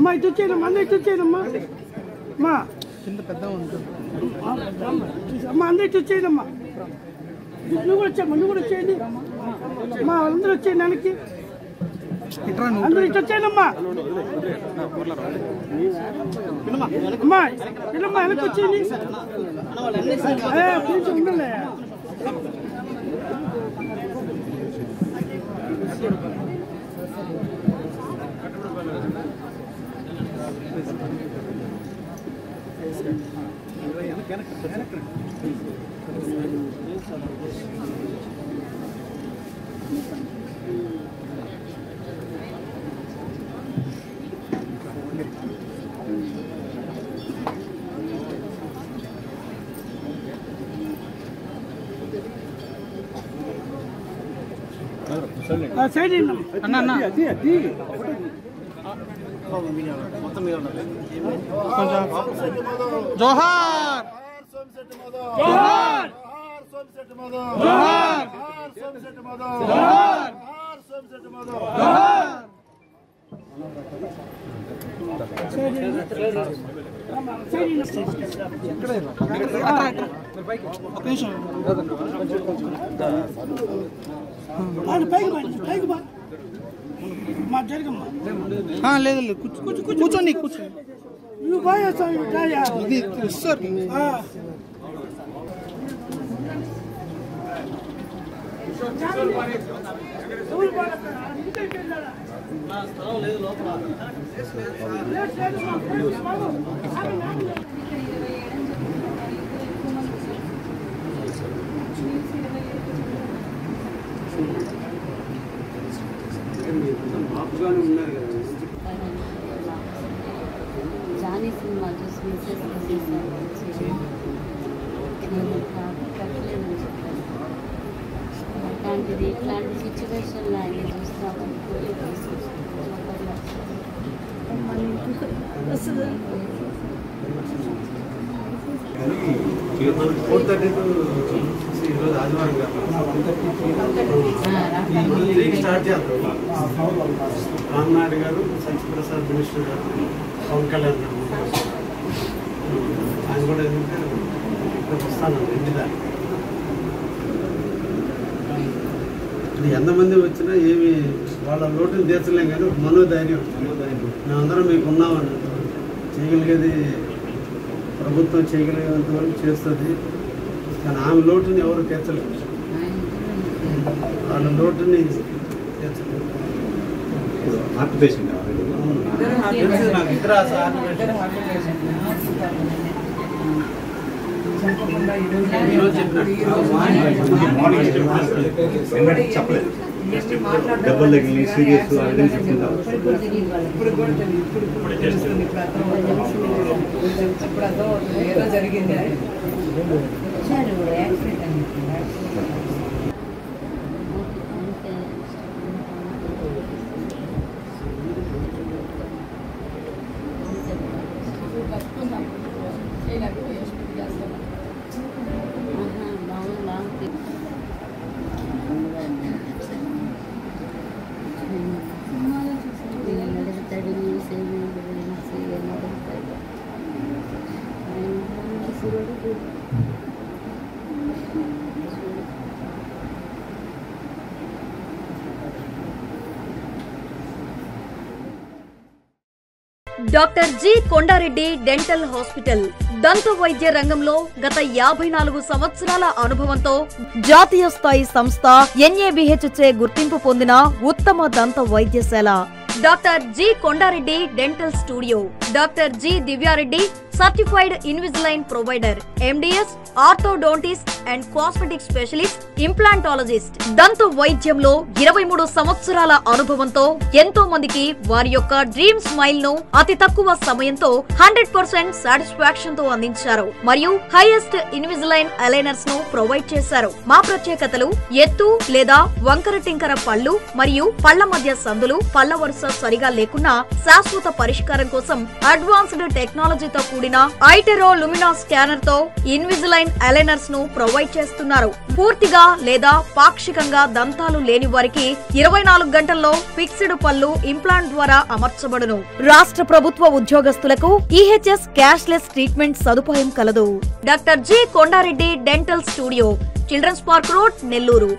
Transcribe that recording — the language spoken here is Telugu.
అమ్మా ఇటు వచ్చేయమ్మా, అందరూ ఇటు వచ్చేయమ్మా. అమ్మా కింద పెద్ద ఉంది అమ్మా, అందరూ ఇటు వచ్చేయమ్మా. నువ్వు కూడా వచ్చామ్మా, నువ్వు కూడా వచ్చేయండి. అమ్మా అందరూ వచ్చేయండి వెనక్కి, అందరూ ఇటు వచ్చేయమ్మా. అమ్మా ఇల్లమ్మా వెనక్కి వచ్చేయండి. కొంచెం ఉండాలి. సైడ్ అన్న అన్న జోహార్ జోహార్ జోహార్ లేదు లేదు కూర్చోండి కూర్చోండి ఇది సార్ జానీ సినిమా చూసి మెసేజ్ చేసేసారు. నేను కట్టలేదని చెప్పాను. ఇట్లాంటి సిచ్యువేషన్లో ఆయన చూస్తామని ఈరోజు ఆదివారం స్టార్ట్ చేద్దాం. రామ్నాయుడు గారు, సత్యప్రసాద్ మినిస్టర్ గారు, పవన్ కళ్యాణ్ గారు ఆయన కూడా ఏంటంటే ఇక్కడికి వస్తాను ఇంటి దాన్ని. ఎంతమంది వచ్చినా ఏమి వాళ్ళ లోటుని తీర్చలేం కానీ ఒక మనోధైర్యం మేమందరం మీకు ఉన్నామని చేయగలిగేది ప్రభుత్వం చేయగలిగేంత వరకు చేస్తుంది. కానీ ఆమె లోటుని ఎవరు తీర్చలేరు, వాళ్ళ లోటుని తీర్చలేరు. నాకు ఇద్దరు చెప్పలేదు డబ్బులు తగిలి సీరియస్ అదే చెప్తుంటాం. ఏదో జరిగింది doctor G Kondareddy dental hospital దంత వైద్య రంగంలో గత 54 సంవత్సరాల అనుభవంతో జాతీయ స్థాయి సంస్థ NABHచే గుర్తింపు పొందిన ఉత్తమ దంత వైద్యశాల doctor G Kondareddy dental studio. Doctor G Divya Reddy certified Invisalign provider, MDS orthodontist and cosmetic specialist, implantologist. దంత వైద్యంలో 23 సంవత్సరాల అనుభవంతో ఎంతో మందికి వారి యొక్క డ్రీమ్ స్మైల్ ను అతి తక్కువ సమయంతో 100% సాటిస్ఫాక్షన్ తో అందించారు మరియు హైయెస్ట్ ఇన్విజిలైన్ అలైనర్స్ ను ప్రొవైడ్ చేశారు. మా ప్రత్యేకతలు ఎత్తు లేదా వంకర టింకర పళ్ళు మరియు పళ్ల మధ్య సందులు, పళ్ల వరుస సరిగా లేకున్నా శాశ్వత పరిష్కారం కోసం అడ్వాన్స్డ్ టెక్నాలజీతో కూడిన కూడిన ఐటెరో లుమినా స్కానర్ తో ఇన్విజిలైన్ అలైనర్స్ ను ప్రొవైడ్ చేస్తున్నారు. పూర్తిగా లేదా పాక్షికంగా దంతాలు లేని వారికి 24 గంటల్లో ఫిక్స్డ్ పళ్ళు ఇంప్లాంట్ ద్వారా అమర్చబడును. రాష్ట్ర ప్రభుత్వ ఉద్యోగస్తులకు ఈహెచ్ఎస్ క్యాష్లెస్ ట్రీట్మెంట్ సదుపాయం కలదు. Doctor G Kondareddy dental studio, children's park road, Nellore.